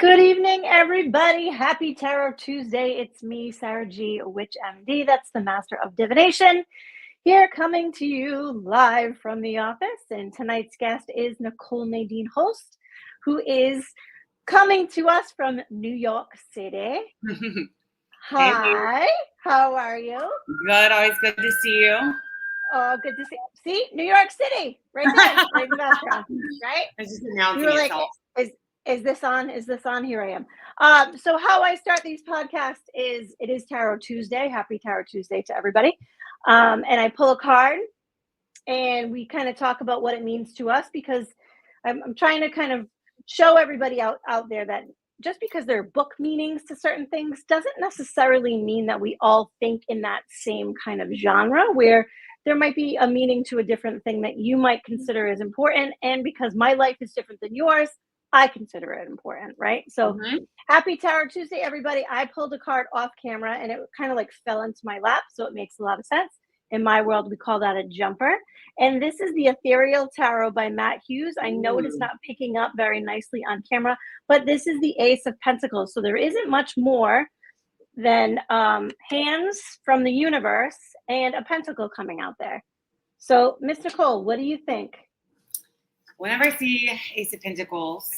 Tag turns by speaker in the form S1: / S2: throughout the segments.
S1: Good evening, everybody. Happy Tarot Tuesday. It's me, Sarah G, Witch MD. That's the Master of Divination. Here coming to you live from the office. And tonight's guest is Nicole Nadine, host, who is coming to us from New York City. Hi, how are you?
S2: Good, always good to see you.
S1: Oh, good to see you. See, New York City, right there, right in the background, right?
S2: I was just announcing
S1: You were like,
S2: yourself.
S1: is this on? Is this on? Here I am. So how I start these podcasts is it is Tarot Tuesday. Happy Tarot Tuesday to everybody. And I pull a card and we kind of talk about what it means to us, because I'm trying to kind of show everybody out there that just because there are book meanings to certain things doesn't necessarily mean that we all think in that same kind of genre, where there might be a meaning to a different thing that you might consider as important. And because my life is different than yours, I consider it important, right? So happy Tarot Tuesday, everybody. I pulled a card off camera and it kind of like fell into my lap. So it makes a lot of sense. In my world, we call that a jumper. And this is the Ethereal Tarot by Matt Hughes. I know it is not picking up very nicely on camera, but this is the Ace of Pentacles. So there isn't much more than hands from the universe and a pentacle coming out there. So, Miss Nicole, what do you think?
S2: Whenever I see Ace of Pentacles,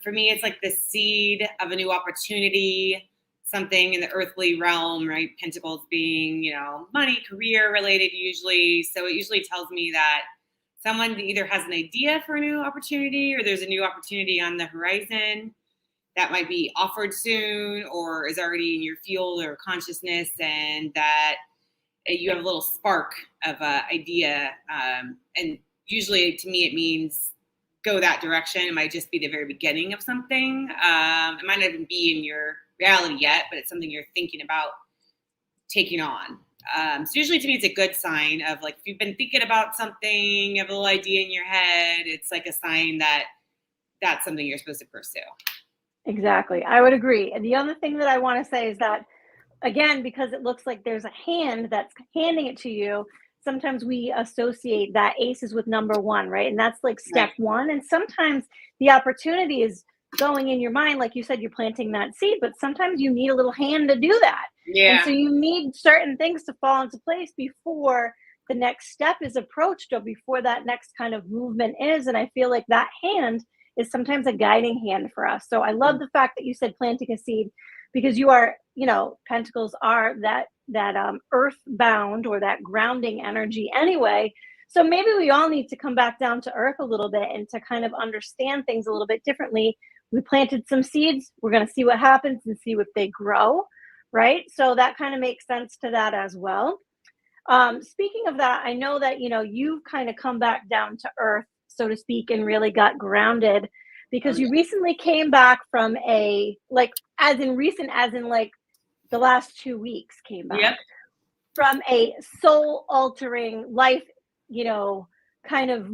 S2: for me, it's like the seed of a new opportunity, something in the earthly realm, right? Pentacles being, money, career related usually. So it usually tells me that someone either has an idea for a new opportunity or there's a new opportunity on the horizon that might be offered soon or is already in your field or consciousness, and that you have a little spark of an idea. And usually to me, it means go that direction. It might just be the very beginning of something. It might not even be in your reality yet, but it's something you're thinking about taking on. So usually to me, it's a good sign of like, if you've been thinking about something, you have a little idea in your head, it's like a sign that that's something you're supposed to pursue.
S1: Exactly. I would agree. And the other thing that I want to say is that, again, because it looks like there's a hand that's handing it to you, sometimes we associate that aces with number one, right? And that's like step one. And sometimes the opportunity is going in your mind, like you said, you're planting that seed, but sometimes you need a little hand to do that.
S2: Yeah.
S1: And so you need certain things to fall into place before the next step is approached or before that next kind of movement is. And I feel like that hand is sometimes a guiding hand for us. So I love the fact that you said planting a seed, because you are, pentacles are that earthbound or that grounding energy anyway. So maybe we all need to come back down to earth a little bit and to kind of understand things a little bit differently. We planted some seeds. We're going to see what happens and see if they grow, right? So that kind of makes sense to that as well. Speaking of that, I know that, you've kind of come back down to earth, so to speak, and really got grounded, because you recently came back from the last 2 weeks came back from a soul altering life, kind of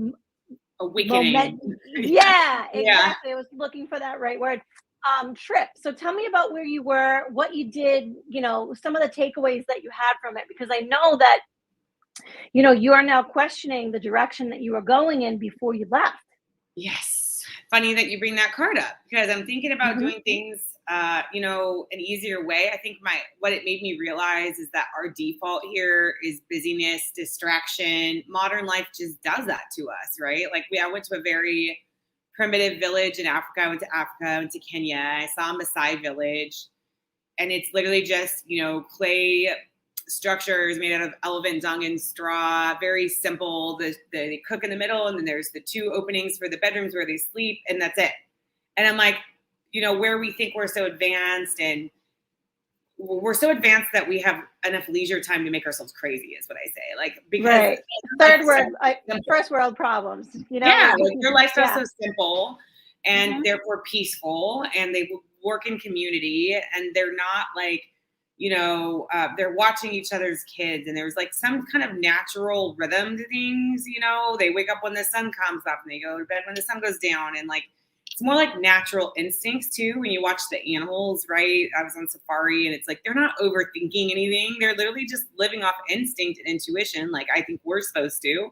S2: awakening.
S1: Yeah, exactly. I was looking for that right word. Trip. So tell me about where you were, what you did, some of the takeaways that you had from it, because I know that, you are now questioning the direction that you were going in before you left.
S2: Yes. Funny that you bring that card up, because I'm thinking about doing things, an easier way. I think what it made me realize is that our default here is busyness, distraction. Modern life just does that to us, right? Like I went to a very primitive village in Africa. I went to Kenya. I saw a Maasai village, and it's literally just, clay structure is made out of elephant dung and straw, very simple. They cook in the middle, and then there's the 2 openings for the bedrooms where they sleep, and that's it. And I'm like, where we think we're so advanced, and we're so advanced that we have enough leisure time to make ourselves crazy, is what I say. Like, because
S1: right. First world problems,
S2: Yeah, like your lifestyle's so simple and
S1: Mm-hmm.
S2: therefore peaceful, and they work in community, and they're not like, they're watching each other's kids, and there's like some kind of natural rhythm to things. They wake up when the sun comes up, and they go to bed when the sun goes down, and like it's more like natural instincts too. When you watch the animals, right? I was on safari, and it's like they're not overthinking anything. They're literally just living off instinct and intuition, like I think we're supposed to.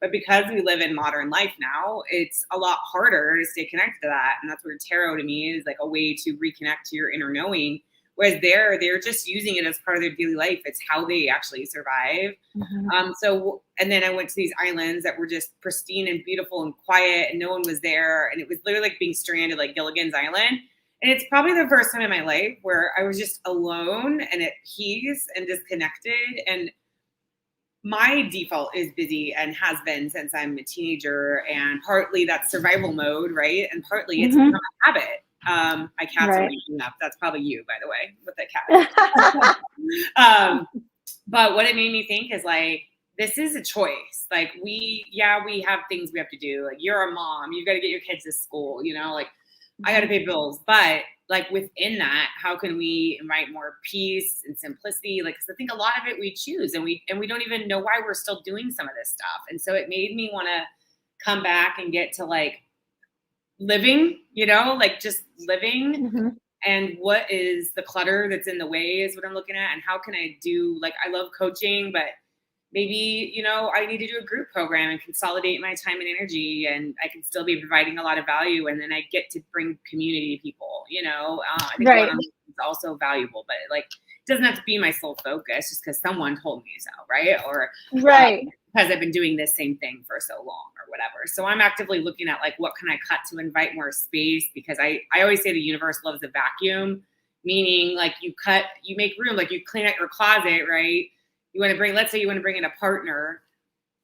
S2: But because we live in modern life now, it's a lot harder to stay connected to that. And that's where tarot to me is like a way to reconnect to your inner knowing. Whereas they're just using it as part of their daily life. It's how they actually survive.
S1: Mm-hmm.
S2: And then I went to these islands that were just pristine and beautiful and quiet, and no one was there. And it was literally like being stranded, like Gilligan's Island. And it's probably the first time in my life where I was just alone and at peace and disconnected. And my default is busy and has been since I'm a teenager, and partly that's survival mode, right? And partly it's become a habit. My cats are waking up. That's probably you, by the way, with the cat. But what it made me think is like, this is a choice. Like we have things we have to do. Like you're a mom, you've got to get your kids to school, like I got to pay bills, but like within that, how can we invite more peace and simplicity? Like, 'cause I think a lot of it we choose, and we don't even know why we're still doing some of this stuff. And so it made me want to come back and get to like living, like just living.
S1: Mm-hmm.
S2: And what is the clutter that's in the way is what I'm looking at. And how can I do, like, I love coaching, but maybe, I need to do a group program and consolidate my time and energy, and I can still be providing a lot of value. And then I get to bring community to people, I think
S1: Right.
S2: it's also valuable, but like, it doesn't have to be my sole focus just because someone told me so. Right. Or
S1: right.
S2: Because I've been doing this same thing for so long or whatever. So I'm actively looking at like, what can I cut to invite more space? Because I always say the universe loves a vacuum, meaning like you make room, like you clean out your closet, right? Let's say you want to bring in a partner,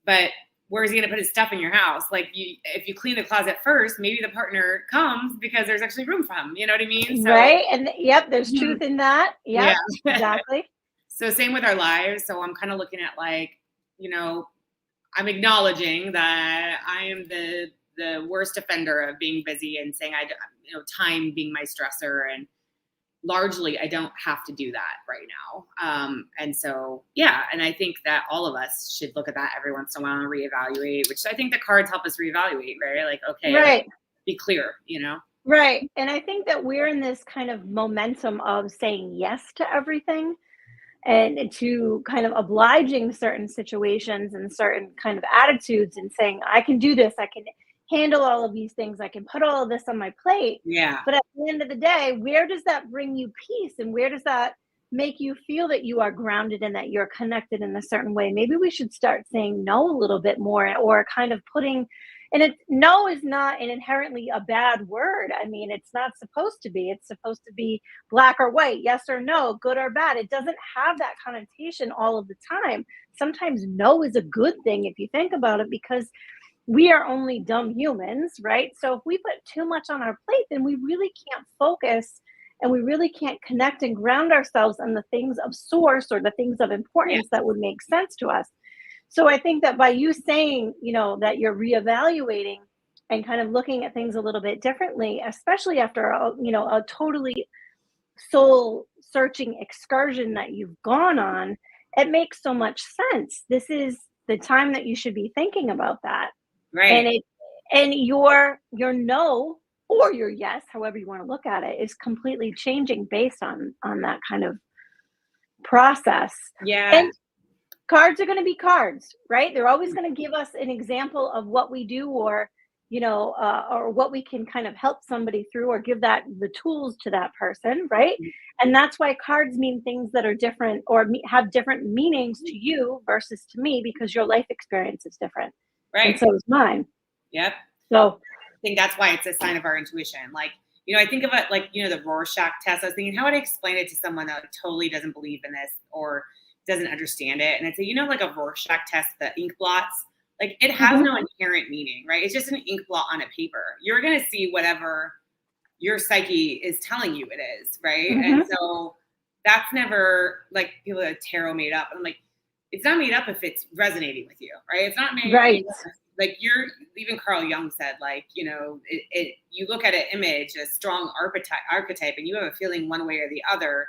S2: but where's he going to put his stuff in your house? Like if you clean the closet first, maybe the partner comes because there's actually room for him. You know what I mean? So,
S1: right. And there's truth in that. Yep,
S2: yeah,
S1: exactly.
S2: So same with our lives. So I'm kind of looking at like, I'm acknowledging that I am the worst offender of being busy and saying time being my stressor, and largely I don't have to do that right now. And so, yeah. And I think that all of us should look at that every once in a while and reevaluate, which I think the cards help us reevaluate, right? Like, okay,
S1: right.
S2: Be clear,
S1: Right. And I think that we're in this kind of momentum of saying yes to everything and to kind of obliging certain situations and certain kind of attitudes and saying, I can do this, I can handle all of these things, I can put all of this on my plate.
S2: Yeah.
S1: But at the end of the day, where does that bring you peace? And where does that make you feel that you are grounded and that you're connected in a certain way? Maybe we should start saying no a little bit more, or kind of no is not an inherently a bad word. I mean, it's not supposed to be. It's supposed to be black or white, yes or no, good or bad. It doesn't have that connotation all of the time. Sometimes no is a good thing if you think about it, because we are only dumb humans, right? So if we put too much on our plate, then we really can't focus, and we really can't connect and ground ourselves on the things of source or the things of importance that would make sense to us. So I think that by you saying, that you're reevaluating and kind of looking at things a little bit differently, especially after a totally soul searching excursion that you've gone on, it makes so much sense. This is the time that you should be thinking about that.
S2: Right.
S1: And your no or your yes, however you want to look at it, is completely changing based on that kind of process.
S2: Yeah.
S1: And cards are going to be cards, right? They're always going to give us an example of what we do, or or what we can kind of help somebody through, or give the tools to that person, right? And that's why cards mean things that are different, or have different meanings to you versus to me, because your life experience is different.
S2: Right.
S1: And so is mine.
S2: Yep.
S1: So
S2: I think that's why it's a sign of our intuition. Like, I think of it like, the Rorschach test. I was thinking, how would I explain it to someone that totally doesn't believe in this or doesn't understand it. And I'd say, like a Rorschach test, the ink blots, like it has no inherent meaning, right? It's just an ink blot on a paper. You're going to see whatever your psyche is telling you it is, right? And so that's never like people that tarot made up. I'm like, it's not made up if it's resonating with you, right? It's not made up. Like even Carl Jung said, like, you look at an image, a strong archetype, and you have a feeling one way or the other.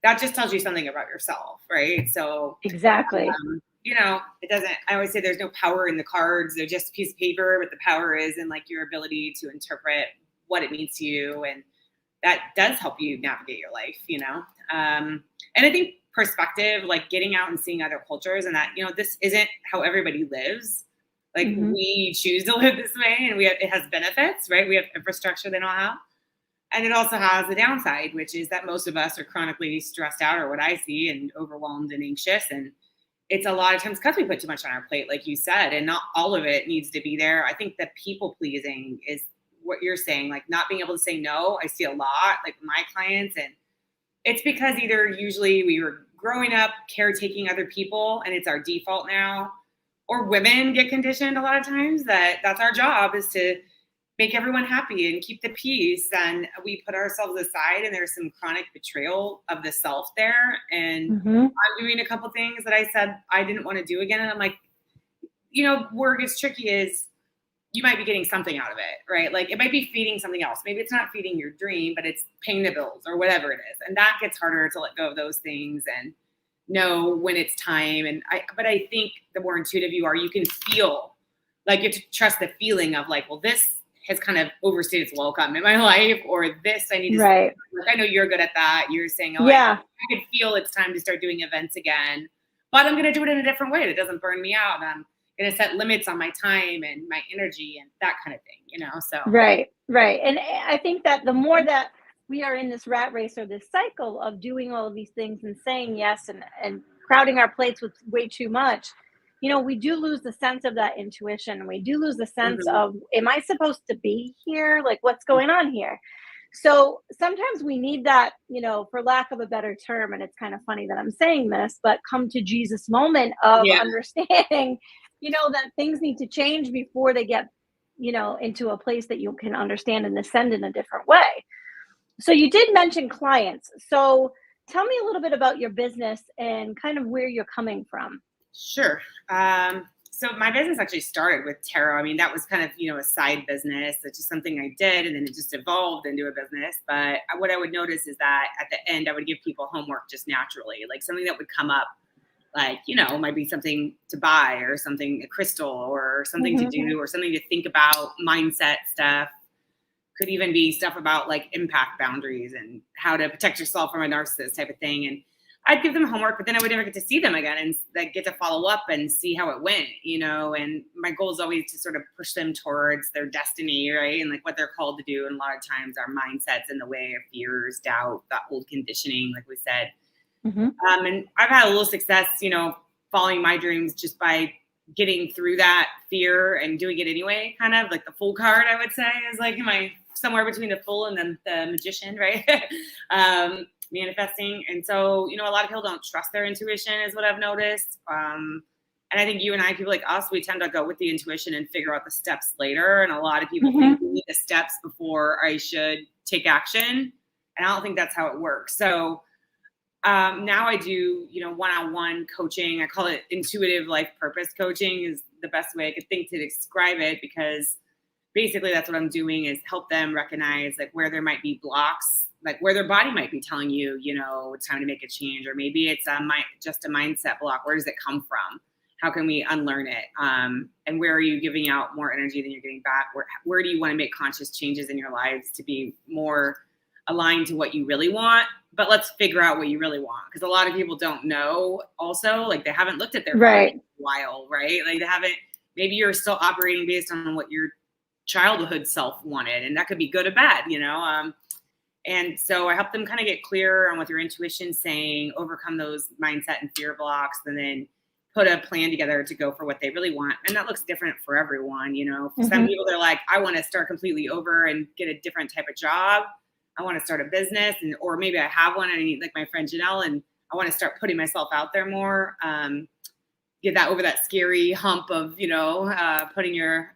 S2: That just tells you something about yourself, right? So
S1: exactly.
S2: It doesn't. I always say there's no power in the cards; they're just a piece of paper. But the power is in like your ability to interpret what it means to you, and that does help you navigate your life. And I think perspective, like getting out and seeing other cultures, and that this isn't how everybody lives. Like we choose to live this way, and it has benefits, right? We have infrastructure they don't have. And it also has a downside, which is that most of us are chronically stressed out, or what I see, and overwhelmed and anxious. And it's a lot of times because we put too much on our plate, like you said, and not all of it needs to be there. I think that people pleasing is what you're saying, like not being able to say no. I see a lot, like my clients, and it's because either usually we were growing up caretaking other people, and it's our default now, or women get conditioned a lot of times that's our job, is to make everyone happy and keep the peace. And we put ourselves aside, and there's some chronic betrayal of the self there. And I'm doing a couple things that I said I didn't want to do again. And I'm like, where it gets tricky is you might be getting something out of it, right? Like it might be feeding something else. Maybe it's not feeding your dream, but it's paying the bills or whatever it is. And that gets harder to let go of those things and know when it's time. But I think the more intuitive you are, you can feel, like you have to trust the feeling of like, well, this has kind of overstayed its welcome in my life, or this I need to like, I know you're good at that. You're saying, I can feel it's time to start doing events again, but I'm going to do it in a different way that doesn't burn me out. I'm going to set limits on my time and my energy and that kind of thing, so.
S1: Right. And I think that the more that we are in this rat race or this cycle of doing all of these things and saying yes and crowding our plates with way too much, we do lose the sense of that intuition. We do lose the sense of, am I supposed to be here? Like, what's going on here? So sometimes we need that, for lack of a better term, and it's kind of funny that I'm saying this, but come to Jesus moment of understanding, that things need to change before they get, into a place that you can understand and ascend in a different way. So you did mention clients. So tell me a little bit about your business and kind of where you're coming from.
S2: Sure. So my business actually started with tarot. I mean, that was kind of, a side business. It's just something I did, and then it just evolved into a business. But what I would notice is that at the end, I would give people homework just naturally, like something that would come up, like, might be something to buy or something, a crystal or something to do or something to think about, mindset stuff. Could even be stuff about like impact boundaries and how to protect yourself from a narcissist type of thing. And I'd give them homework, but then I would never get to see them again and like get to follow up and see how it went, and my goal is always to sort of push them towards their destiny, right? And like what they're called to do. And a lot of times our mindset's in the way of fears, doubt, that old conditioning, like we said. And I've had a little success, following my dreams just by getting through that fear and doing it anyway, kind of like the Fool card, I would say, is like, am I somewhere between the Fool and the Magician, right? Manifesting. And so, a lot of people don't trust their intuition is what I've noticed. And I think you and I, people like us, we tend to go with the intuition and figure out the steps later. And a lot of people think we need the steps before I should take action. And I don't think that's how it works. So now I do, one-on-one coaching. I call it intuitive life purpose coaching is the best way I could think to describe it, because basically that's what I'm doing is help them recognize like where there might be blocks, like where their body might be telling you, it's time to make a change, or maybe it's just a mindset block. Where does it come from? How can we unlearn it? And where are you giving out more energy than you're getting back? Where do you want to make conscious changes in your lives to be more aligned to what you really want? But let's figure out what you really want, because a lot of people don't know also, like they haven't looked at their body in a while, right? Like they haven't, maybe you're still operating based on what your childhood self wanted, and that could be good or bad, and so I help them kind of get clear on what their intuition's saying, overcome those mindset and fear blocks, and then put a plan together to go for what they really want. And that looks different for everyone. For some people, they're like, I want to start completely over and get a different type of job. I want to start a business, or maybe I have one and I need, like my friend Janelle, and I want to start putting myself out there more. Get that over that scary hump of, putting your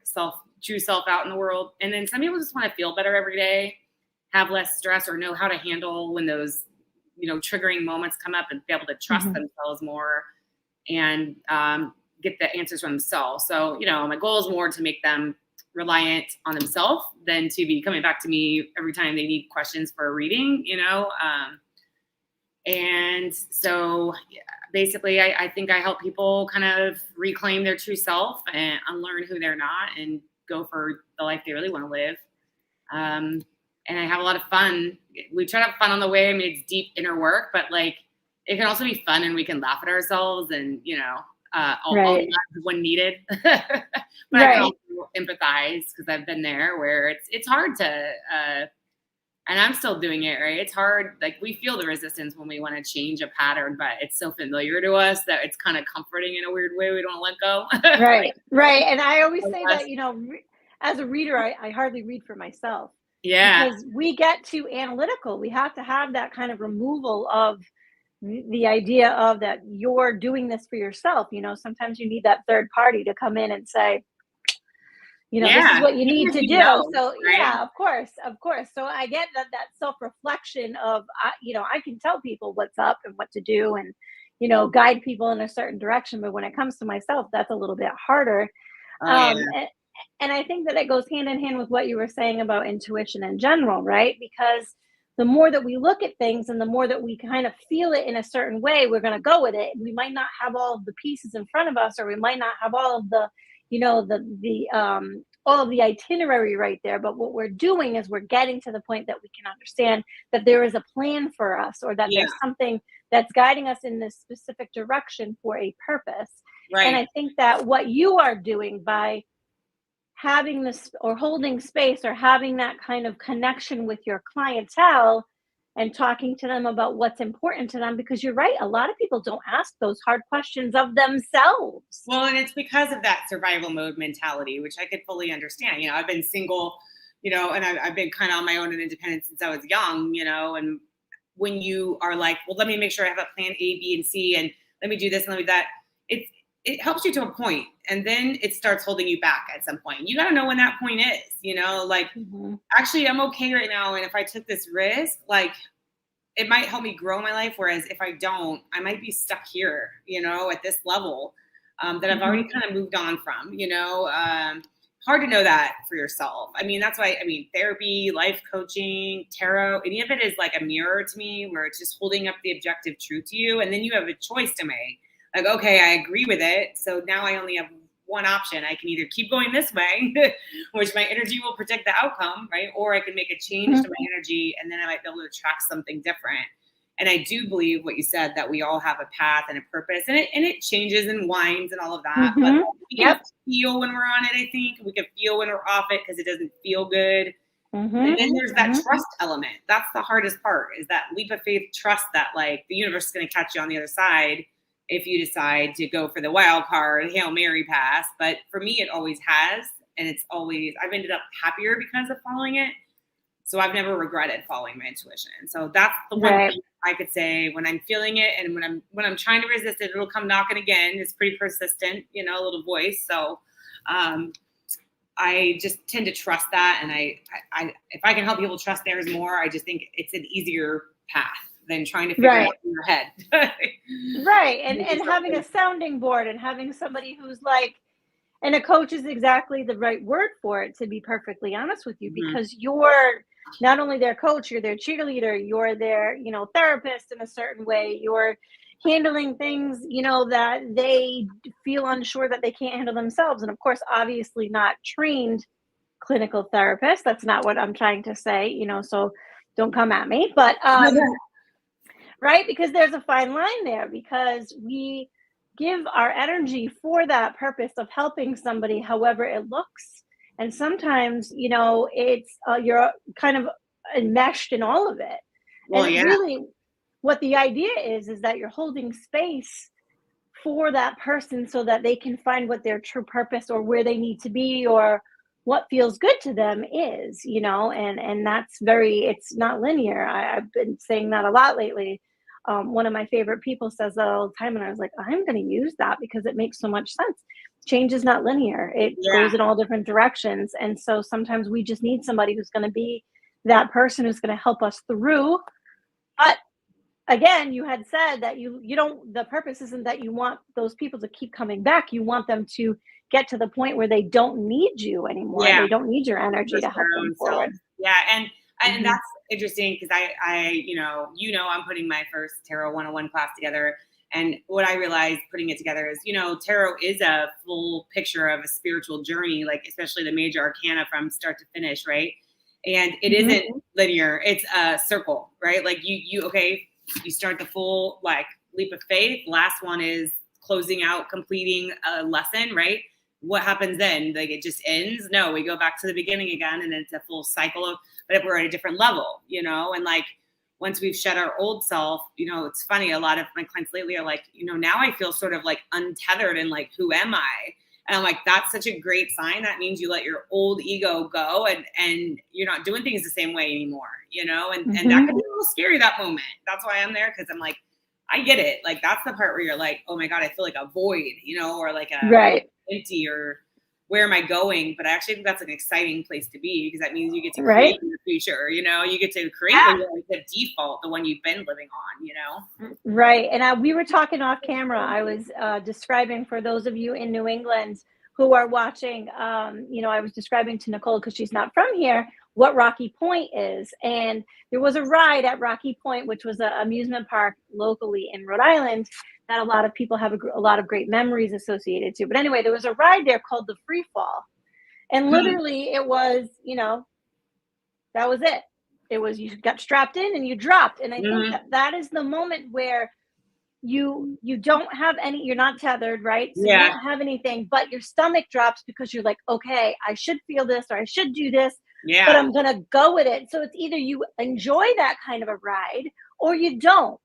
S2: true self out in the world. And then some people just want to feel better every day, have less stress, or know how to handle when those, triggering moments come up, and be able to trust themselves more and get the answers from themselves. So, my goal is more to make them reliant on themselves than to be coming back to me every time they need questions for a reading, and so basically I think I help people kind of reclaim their true self and unlearn who they're not and go for the life they really want to live. And I have a lot of fun. We try to have fun on the way. I mean, it's deep inner work, but like it can also be fun, and we can laugh at ourselves, and all when needed. But I can also empathize, because I've been there where it's hard to and I'm still doing it, right? It's hard. Like, we feel the resistance when we want to change a pattern, but it's so familiar to us that it's kind of comforting in a weird way. We don't let go.
S1: Right. And I always say that, as a reader, I hardly read for myself.
S2: Yeah.
S1: Because we get too analytical. We have to have that kind of removal of the idea of that you're doing this for yourself. Sometimes you need that third party to come in and say, this is what you need to do. So right? Yeah, of course. So I get that self-reflection of, I can tell people what's up and what to do, and, guide people in a certain direction. But when it comes to myself, that's a little bit harder. And I think that it goes hand in hand with what you were saying about intuition in general, right? Because the more that we look at things and the more that we kind of feel it in a certain way, we're going to go with it. We might not have all of the pieces in front of us, or we might not have all of the all of the itinerary right there. But what we're doing is we're getting to the point that we can understand that there is a plan for us, or that there's something that's guiding us in this specific direction for a purpose. Right. And I think that what you are doing by having this, or holding space, or having that kind of connection with your clientele and talking to them about what's important to them, because you're right, a lot of people don't ask those hard questions of themselves.
S2: Well, and it's because of that survival mode mentality, which I could fully understand. I've been single, and I've been kind of on my own and independent since I was young, and when you are like, well, let me make sure I have a plan A, B, and C, and let me do this and let me do that, it helps you to a point, and then it starts holding you back at some point. You got to know when that point is, actually, I'm okay right now. And if I took this risk, like, it might help me grow my life. Whereas if I don't, I might be stuck here, at this level that I've already kind of moved on from, hard to know that for yourself. I mean, that's why, therapy, life coaching, tarot, any of it is like a mirror to me, where it's just holding up the objective truth to you. And then you have a choice to make. Like, okay, I agree with it. So now I only have one option. I can either keep going this way, which my energy will predict the outcome, right? Or I can make a change to my energy, and then I might be able to attract something different. And I do believe what you said, that we all have a path and a purpose, and it changes and winds and all of that. But we can feel when we're on it, I think. We can feel when we're off it because it doesn't feel good. And then there's that trust element. That's the hardest part, is that leap of faith trust that, like, the universe is going to catch you on the other side if you decide to go for the wild card, Hail Mary pass. But for me, it always has. And I've ended up happier because of following it. So I've never regretted following my intuition. So that's the one thing I could say when I'm feeling it, and when I'm trying to resist it, it'll come knocking again. It's pretty persistent, a little voice. So I just tend to trust that. And I if I can help people trust theirs more, I just think it's an easier path than trying to figure it out in your head.
S1: Right. And having a sounding board, and having somebody who's like, and a coach is exactly the right word for it, to be perfectly honest with you, because you're not only their coach, you're their cheerleader, you're their, therapist in a certain way. You're handling things, that they feel unsure that they can't handle themselves. And of course, obviously not trained clinical therapists. That's not what I'm trying to say, so don't come at me. But right? Because there's a fine line there, because we give our energy for that purpose of helping somebody, however it looks. And sometimes, it's you're kind of enmeshed in all of it. Well, and really what the idea is that you're holding space for that person so that they can find what their true purpose, or where they need to be, or what feels good to them is, and that's it's not linear. I've been saying that a lot lately. one of my favorite people says that all the time. And I was like, I'm going to use that because it makes so much sense. Change is not linear. It goes in all different directions. And so sometimes we just need somebody who's going to be that person who's going to help us through. But again, you had said that you don't, the purpose isn't that you want those people to keep coming back. You want them to get to the point where they don't need you anymore.
S2: Yeah.
S1: They don't need your energy to help them forward.
S2: Yeah. And that's interesting because I I'm putting my first Tarot 101 class together. And what I realized putting it together is, tarot is a full picture of a spiritual journey, like especially the major arcana from start to finish, right? And it isn't linear. It's a circle, right? Like you start the full like leap of faith. Last one is closing out, completing a lesson, right? What happens then? Like it just ends? No, we go back to the beginning again, and it's a full cycle of, but we're at a different level, and like once we've shed our old self, it's funny. A lot of my clients lately are like, now I feel sort of like untethered and like, who am I? And I'm like, that's such a great sign. That means you let your old ego go and you're not doing things the same way anymore, and that can be a little scary, that moment. That's why I'm there. Cause I'm like, I get it. Like, that's the part where you're like, oh my God, I feel like a void, or like a empty, or where am I going? But I actually think that's an exciting place to be because that means you get to create in the future, you get to create the default, the one you've been living on,
S1: Right. And we were talking off camera. I was describing for those of you in New England who are watching, I was describing to Nicole, because she's not from here, what Rocky Point is. And there was a ride at Rocky Point, which was an amusement park locally in Rhode Island, that a lot of people have a lot of great memories associated to. But anyway, there was a ride there called the Free Fall. And literally it was, that was it. It was, you got strapped in and you dropped. And I think that is the moment where you don't have any, you're not tethered, right? So you don't have anything, but your stomach drops because you're like, okay, I should feel this, or I should do this, but I'm going to go with it. So it's either you enjoy that kind of a ride or you don't.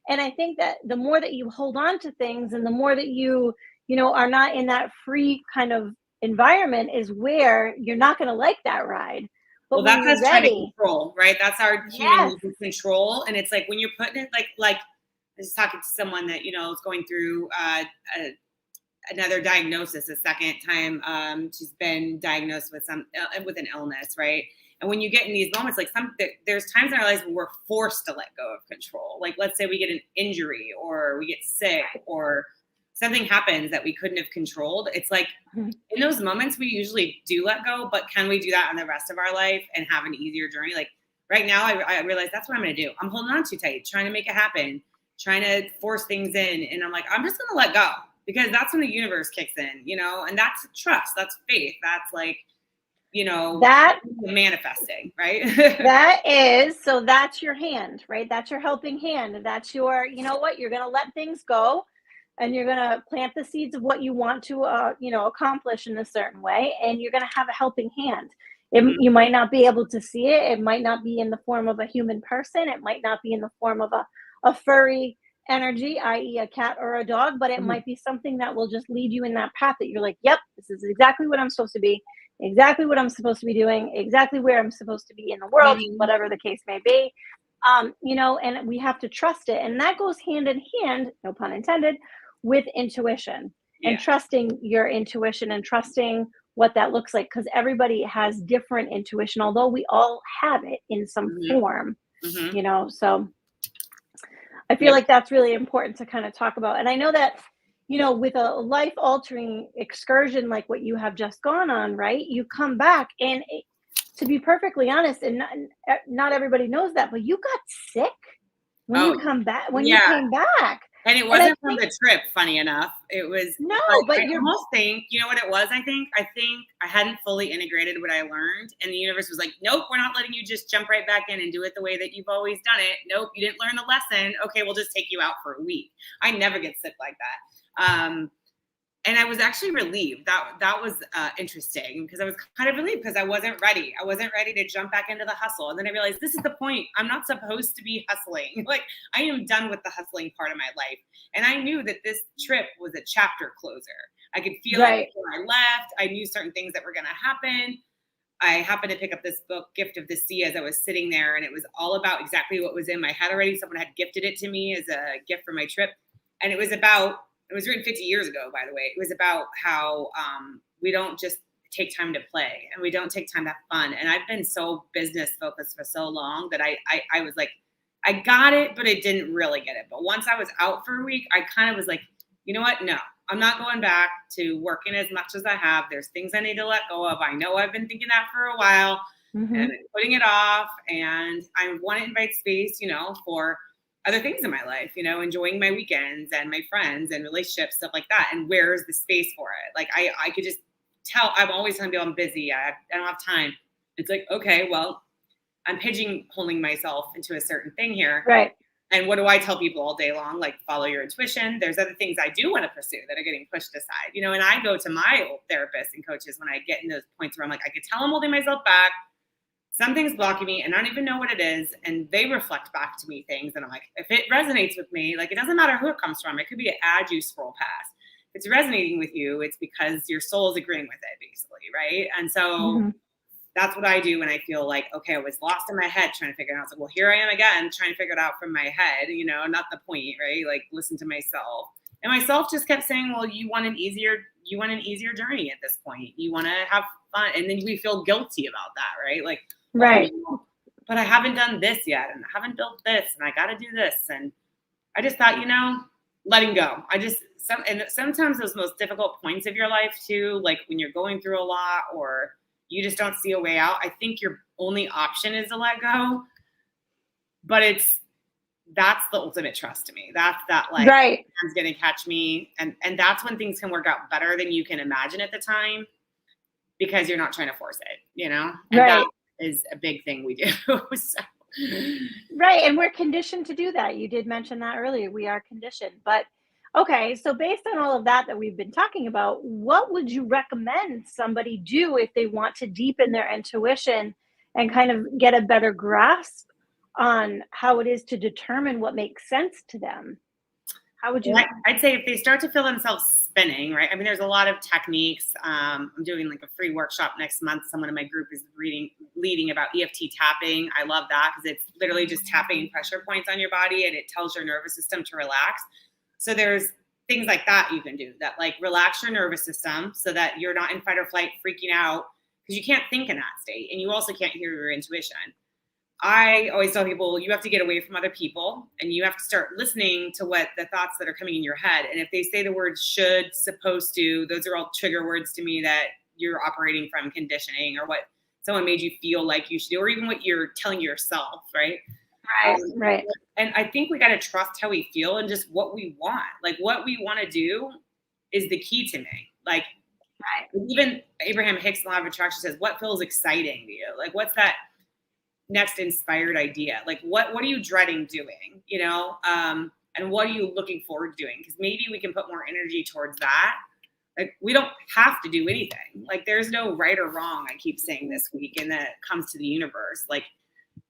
S1: And I think that the more that you hold on to things and the more that you are not in that free kind of environment is where you're not going to like that ride. But
S2: well, that's us trying to control, right? That's our human need to control. And it's like when you're putting it like I was talking to someone that, is going through another diagnosis, a second time she's been diagnosed with with an illness, right? And when you get in these moments, like there's times in our lives when we're forced to let go of control. Like let's say we get an injury or we get sick or something happens that we couldn't have controlled. It's like in those moments we usually do let go, but can we do that on the rest of our life and have an easier journey? Like right now I realize that's what I'm going to do. I'm holding on too tight, trying to make it happen, trying to force things in. And I'm like, I'm just going to let go because that's when the universe kicks in, and that's trust. That's faith. That's like, that manifesting, right?
S1: So that's your hand, right? That's your helping hand. That's your, you're going to let things go and you're going to plant the seeds of what you want to, accomplish in a certain way. And you're going to have a helping hand. You might not be able to see it. It might not be in the form of a human person. It might not be in the form of a furry energy, i.e. a cat or a dog, but it might be something that will just lead you in that path that you're like, yep, this is exactly what I'm supposed to be, exactly what I'm supposed to be doing, exactly where I'm supposed to be in the world, whatever the case may be. And we have to trust it. And that goes hand in hand, no pun intended, with intuition and trusting your intuition and trusting what that looks like. Because everybody has different intuition, although we all have it in some form, so I feel like that's really important to kind of talk about. And I know that, with a life altering excursion, like what you have just gone on, right? You come back and to be perfectly honest, and not everybody knows that, but you got sick when you came back.
S2: And it wasn't from the trip, funny enough. It was
S1: but
S2: I almost think, you know what it was? I think I hadn't fully integrated what I learned, and the universe was like, nope, we're not letting you just jump right back in and do it the way that you've always done it. Nope, you didn't learn the lesson. Okay, we'll just take you out for a week. I never get sick like that. And I was actually relieved. That was interesting because I was kind of relieved because I wasn't ready. I wasn't ready to jump back into the hustle. And then I realized this is the point. I'm not supposed to be hustling. Like I am done with the hustling part of my life. And I knew that this trip was a chapter closer. I could feel it before I left. I knew certain things that were going to happen. I happened to pick up this book, Gift of the Sea, as I was sitting there, and it was all about exactly what was in my head already. Someone had gifted it to me as a gift for my trip. And it was written 50 years ago, by the way. It was about how we don't just take time to play, and we don't take time to have fun. And I've been so business focused for so long that I was like, I got it, but I didn't really get it. But once I was out for a week, I kind of was like, you know what? No, I'm not going back to working as much as I have. There's things I need to let go of. I know I've been thinking that for a while and putting it off. And I want to invite space, for other things in my life, enjoying my weekends and my friends and relationships, stuff like that. And where's the space for it? Like I could just tell, I'm always telling people I'm busy. I don't have time. It's like, okay, well, I'm pigeonholing myself into a certain thing here.
S1: Right.
S2: And what do I tell people all day long? Like, follow your intuition. There's other things I do want to pursue that are getting pushed aside, and I go to my old therapists and coaches when I get in those points where I'm like, I could tell I'm holding myself back. Something's blocking me and I don't even know what it is. And they reflect back to me things. And I'm like, if it resonates with me, like, it doesn't matter who it comes from. It could be an ad you scroll past. If it's resonating with you, it's because your soul is agreeing with it, basically. Right. And so that's what I do when I feel like, okay, I was lost in my head trying to figure it out. I was like, well, here I am again, trying to figure it out from my head, not the point, right? Like, listen to myself. And myself just kept saying, well, you want an easier journey at this point. You want to have fun. And then we feel guilty about that, right? Like,
S1: right.
S2: Oh, but I haven't done this yet, and I haven't built this, and I got to do this. And I just thought, letting go. And sometimes those most difficult points of your life too, like when you're going through a lot or you just don't see a way out, I think your only option is to let go. But that's the ultimate trust to me. That's that, like,
S1: right.
S2: It's going to catch me. And that's when things can work out better than you can imagine at the time, because you're not trying to force it, And
S1: right.
S2: that is a big thing we do. So.
S1: Right. And we're conditioned to do that. You did mention that earlier. We are conditioned. But okay, so based on all of that we've been talking about, what would you recommend somebody do if they want to deepen their intuition and kind of get a better grasp on how it is to determine what makes sense to them? How would you?
S2: I'd say if they start to feel themselves spinning, right? I mean, there's a lot of techniques. I'm doing like a free workshop next month. Someone in my group is leading about EFT tapping. I love that because it's literally just tapping pressure points on your body and it tells your nervous system to relax. So there's things like that you can do that, like, relax your nervous system so that you're not in fight or flight freaking out, because you can't think in that state. And you also can't hear your intuition. I always tell people you have to get away from other people and you have to start listening to what the thoughts that are coming in your head. And if they say the words should, supposed to, those are all trigger words to me that you're operating from conditioning or what someone made you feel like you should do, or even what you're telling yourself, right?
S1: Right.
S2: And I think we got to trust how we feel and just what we want. Like, what we want to do is the key to me. Like,
S1: right.
S2: Even Abraham Hicks in Law of Attraction says, what feels exciting to you? Like, what's that next inspired idea? Like, what are you dreading doing? And what are you looking forward to doing? Because maybe we can put more energy towards that. Like, we don't have to do anything. Like, there's no right or wrong. I keep saying this week, and that comes to the universe. Like,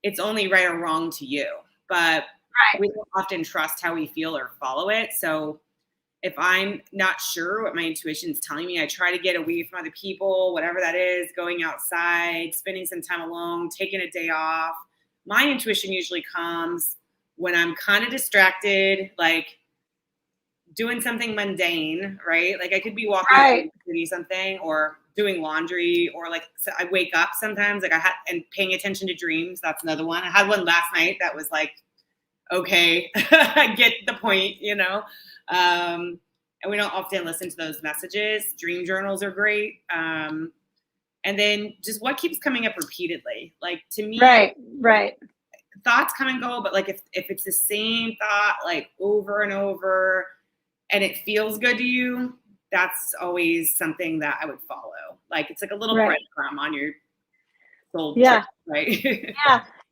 S2: it's only right or wrong to you, but we don't often trust how we feel or follow it. So if I'm not sure what my intuition is telling me, I try to get away from other people, whatever that is, going outside, spending some time alone, taking a day off. My intuition usually comes when I'm kind of distracted, like doing something mundane, right? Like, I could be walking to do something or doing laundry, or like, so I wake up sometimes, like and paying attention to dreams. That's another one. I had one last night that was like, okay, I get the point, and we don't often listen to those messages. Dream journals are great. And then just what keeps coming up repeatedly, like, to me,
S1: right.
S2: Thoughts come and go, but like, if it's the same thought, like, over and over, and it feels good to you, that's always something that I would follow. Like, it's like a little breadcrumb on your soul trip, right?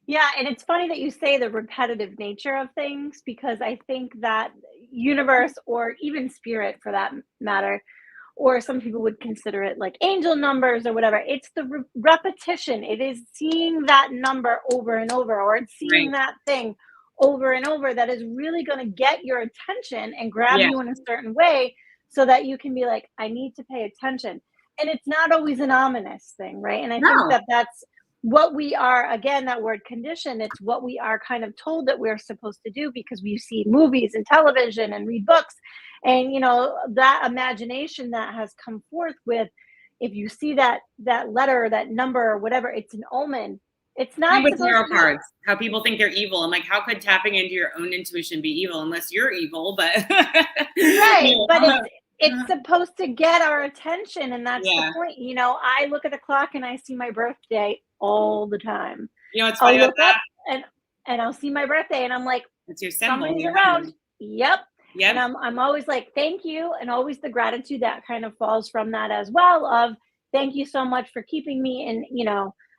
S1: Yeah. And it's funny that you say the repetitive nature of things, because I think that universe, or even spirit for that matter, or some people would consider it like angel numbers or whatever. It's the repetition. It is seeing that number over and over, or it's seeing that thing over and over that is really going to get your attention and grab you in a certain way, so that you can be like, I need to pay attention. And it's not always an ominous thing, right? And I think
S2: No.
S1: that that's what we are, again, that word condition, it's what we are kind of told that we're supposed to do because we see movies and television and read books. And, that imagination that has come forth with, if you see that letter, that number, or whatever, it's an omen. It's
S2: Same
S1: not
S2: with
S1: supposed
S2: tarot
S1: to be.
S2: cards, how people think they're evil. I'm like, how could tapping into your own intuition be evil unless you're evil? But
S1: Right, but
S2: yeah.
S1: it's supposed to get our attention, and that's the
S2: Yeah.
S1: point. I look at the clock and I see my birthday all the time.
S2: You know what's
S1: I'll
S2: funny about
S1: look up
S2: that?
S1: and I'll see my birthday and I'm like,
S2: It's your symbol,
S1: somebody's
S2: your
S1: around.
S2: name.
S1: Yep. And
S2: Yep.
S1: I'm always like, thank you, and always the gratitude that kind of falls from that as well, of thank you so much for keeping me in,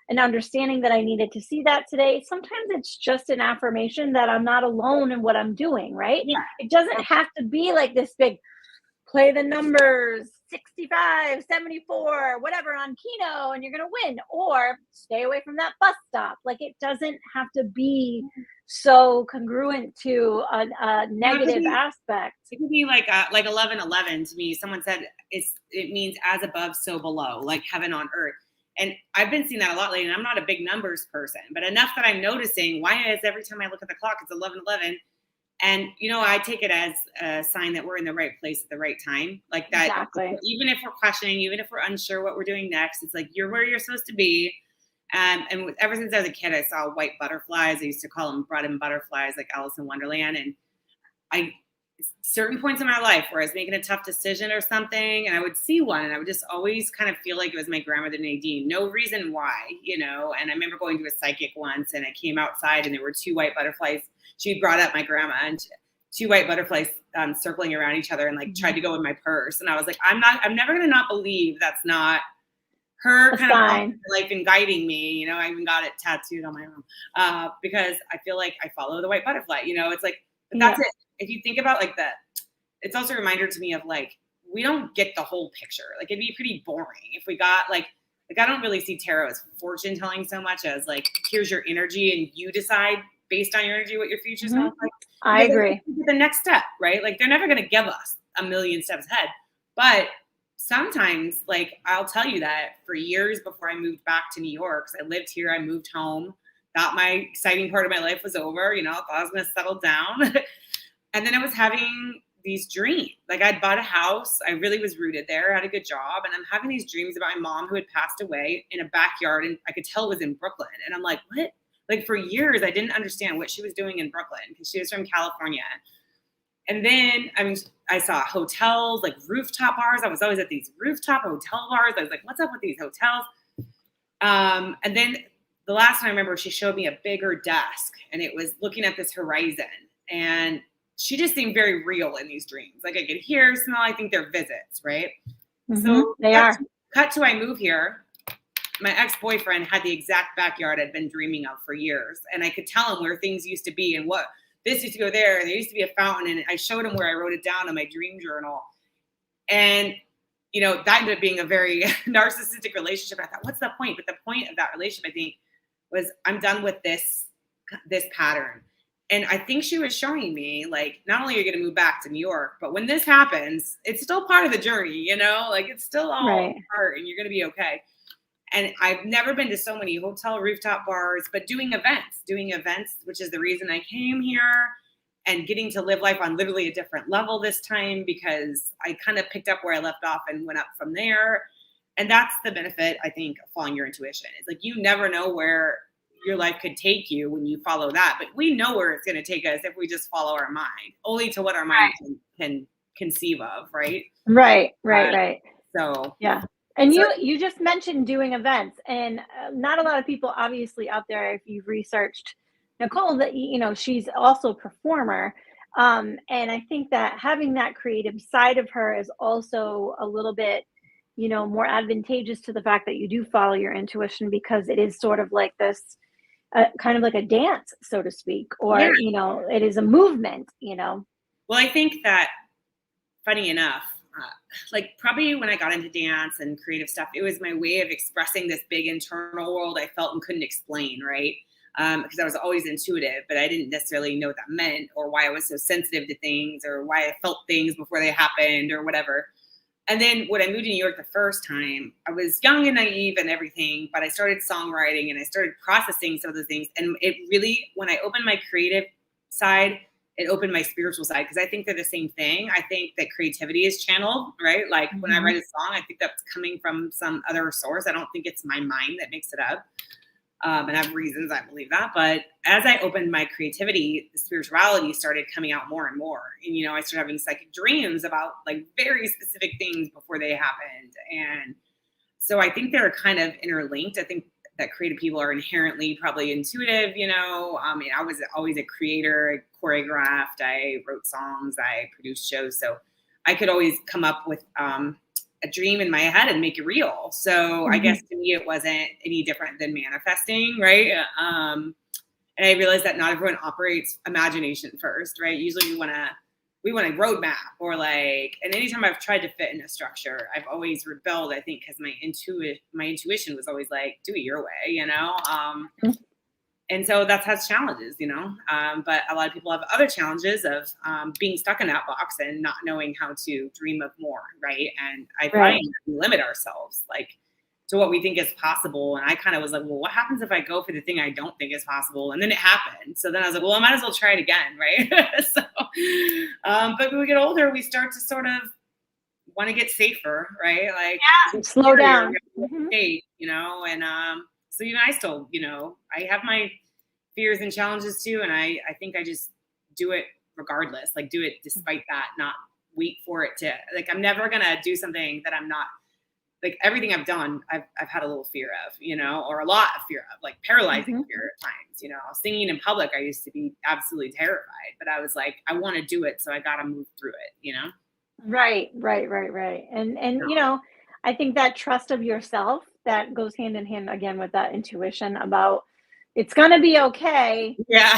S1: an understanding that I needed to see that today. Sometimes it's just an affirmation that I'm not alone in what I'm doing, right?
S2: Yeah.
S1: It doesn't have to be like this big play the numbers 65, 74, whatever on Keno, and you're going to win, or stay away from that bus stop. Like, it doesn't have to be so congruent to a negative aspect.
S2: It could be like 11:11 to me. Someone said it means as above, so below, like heaven on earth. And I've been seeing that a lot lately. And I'm not a big numbers person, but enough that I'm noticing why is every time I look at the clock, it's 11:11. And, I take it as a sign that we're in the right place at the right time. Like that,
S1: Exactly.
S2: even if we're questioning, even if we're unsure what we're doing next, it's like, you're where you're supposed to be. And ever since I was a kid, I saw white butterflies. I used to call them bread and butterflies, like Alice in Wonderland. And certain points in my life where I was making a tough decision or something, and I would see one, and I would just always kind of feel like it was my grandmother Nadine. No reason why, And I remember going to a psychic once, and I came outside, and there were two white butterflies. She brought up my grandma, and two white butterflies circling around each other, and like tried to go in my purse. And I was like, I'm never gonna not believe that's not her kind of life and guiding me. I even got it tattooed on my arm because I feel like I follow the white butterfly. It's like, but that's it. If you think about like that, it's also a reminder to me of like, we don't get the whole picture. Like, it'd be pretty boring if we got like I don't really see tarot as fortune telling so much as like, here's your energy and you decide based on your energy what your future's going to look like.
S1: I agree.
S2: The next step, right? Like, they're never going to give us a million steps ahead, but sometimes, like, I'll tell you that for years before I moved back to New York, I lived here, I moved home, thought my exciting part of my life was over, thought I was going to settle down. And then I was having these dreams. Like, I'd bought a house. I really was rooted there. I had a good job. And I'm having these dreams about my mom who had passed away in a backyard. And I could tell it was in Brooklyn. And I'm like, what? Like, for years, I didn't understand what she was doing in Brooklyn because she was from California. And then, I saw hotels, like rooftop bars. I was always at these rooftop hotel bars. I was like, what's up with these hotels? And then the last time I remember, she showed me a bigger desk, and it was looking at this horizon. And she just seemed very real in these dreams. Like, I could hear, smell, I think they're visits, right?
S1: Mm-hmm.
S2: So
S1: they are.
S2: Cut to I move here. My ex-boyfriend had the exact backyard I'd been dreaming of for years. And I could tell him where things used to be and what this used to go there. There used to be a fountain. And I showed him where I wrote it down in my dream journal. And, that ended up being a very narcissistic relationship. I thought, what's the point? But the point of that relationship, I think, was I'm done with this pattern. And I think she was showing me, like, not only are you going to move back to New York, but when this happens, it's still part of the journey, like, it's still all part, and you're going to be okay. And I've never been to so many hotel rooftop bars, but doing events, which is the reason I came here, and getting to live life on literally a different level this time, because I kind of picked up where I left off and went up from there. And that's the benefit, I think, of following your intuition. It's like, you never know where your life could take you when you follow that, but we know where it's going to take us if we just follow our mind, only to what our mind can conceive of, right?
S1: Right.
S2: So
S1: yeah. And you just mentioned doing events, and not a lot of people obviously out there, if you've researched Nicole, that she's also a performer, and I think that having that creative side of her is also a little bit more advantageous to the fact that you do follow your intuition, because it is sort of like this kind of like a dance, so to speak, or it is a movement.
S2: Well, I think that, funny enough, like, probably when I got into dance and creative stuff, it was my way of expressing this big internal world I felt and couldn't explain, right? Because I was always intuitive, but I didn't necessarily know what that meant, or why I was so sensitive to things, or why I felt things before they happened, or whatever. And then when I moved to New York the first time, I was young and naive and everything, but I started songwriting and I started processing some of those things. And it really, when I opened my creative side, it opened my spiritual side, because I think they're the same thing. I think that creativity is channeled, right? Like when I write a song, I think that's coming from some other source. I don't think it's my mind that makes it up. And I have reasons I believe that. But as I opened my creativity, the spirituality started coming out more and more. And, you know, I started having psychic dreams about like very specific things before they happened. And so I think they're kind of interlinked. I think that creative people are inherently probably intuitive, you know. I mean, I was always a creator. I choreographed, I wrote songs, I produced shows. So I could always come up with a dream in my head and make it real. So I guess to me, it wasn't any different than manifesting, right? And I realized that not everyone operates imagination first, right? Usually we want a roadmap, or like, and anytime I've tried to fit in a structure, I've always rebelled, I think, because my intuition was always like, do it your way, you know? And so that has challenges, you know, but a lot of people have other challenges of being stuck in that box and not knowing how to dream of more, right? And I find we limit ourselves, like, to what we think is possible. And I kind of was like, well, what happens if I go for the thing I don't think is possible? And then it happened. So then I was like, well, I might as well try it again, right? So, but when we get older, we start to sort of want to get safer, right? Like,
S1: slow down,
S2: you know, and so, you know, I still, you know, I have my fears and challenges too. And I think I just do it regardless, like do it despite that, not wait for it to, like, I'm never going to do something that I'm not, like, everything I've done, I've had a little fear of, you know, or a lot of fear of, like paralyzing fear at times, you know. Singing in public, I used to be absolutely terrified, but I was like, I want to do it. So I got to move through it, you know?
S1: Right. And you know, I think that trust of yourself that goes hand in hand again with that intuition about it's gonna be okay.
S2: Yeah.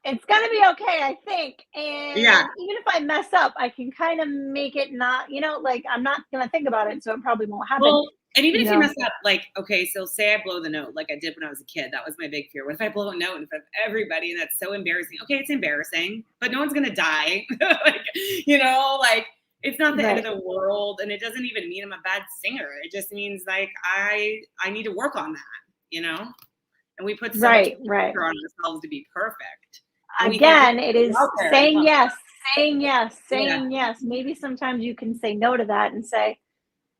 S1: It's gonna be okay, I think. And even if I mess up, I can kind of make it not, you know, like I'm not gonna think about it, so it probably won't happen.
S2: Well, and even if you
S1: know?
S2: mess up, like, okay, so say I blow the note like I did when I was a kid. That was my big fear. What if I blow a note in front of everybody and that's so embarrassing? Okay, it's embarrassing, but no one's gonna die. Like, you know, like, it's not the end of the world, and it doesn't even mean I'm a bad singer. It just means like I need to work on that, you know? And we put so much pressure on ourselves to be perfect.
S1: Again, it is saying yes, saying yes, saying yes. Maybe sometimes you can say no to that and say,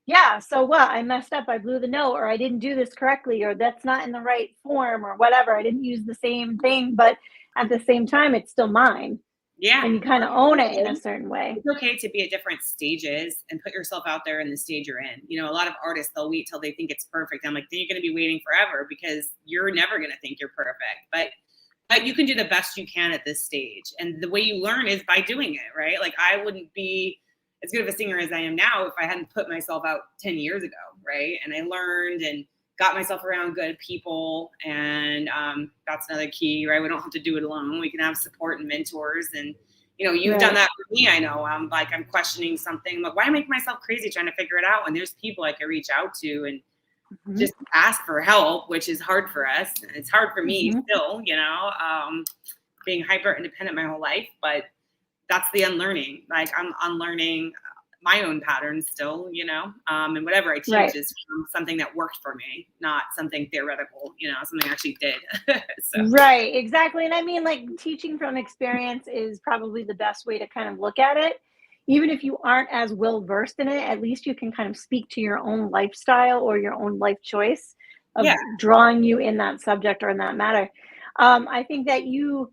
S1: yeah, so what? I messed up. I blew the note, or I didn't do this correctly, or that's not in the right form, or whatever. I didn't use the same thing, but at the same time, it's still mine.
S2: Yeah.
S1: And you kind of own it in a certain way.
S2: It's okay to be at different stages and put yourself out there in the stage you're in. You know, a lot of artists, they'll wait till they think it's perfect. I'm like, then you're going to be waiting forever, because you're never going to think you're perfect. But you can do the best you can at this stage. And the way you learn is by doing it, right? Like, I wouldn't be as good of a singer as I am now if I hadn't put myself out 10 years ago, right? And I learned and got myself around good people. And that's another key, right? We don't have to do it alone. We can have support and mentors. And, you know, you've done that for me. I know I'm questioning something. Like, why am I making myself crazy trying to figure it out when there's people I can reach out to and just ask for help, which is hard for us. It's hard for me still, you know, being hyper independent my whole life, but that's the unlearning. Like, I'm unlearning my own patterns still, you know, and whatever I teach is from something that worked for me, not something theoretical, you know, something I actually did. So.
S1: Right, exactly. And I mean, like, teaching from experience is probably the best way to kind of look at it. Even if you aren't as well versed in it, at least you can kind of speak to your own lifestyle or your own life choice of drawing you in that subject or in that matter. I think that you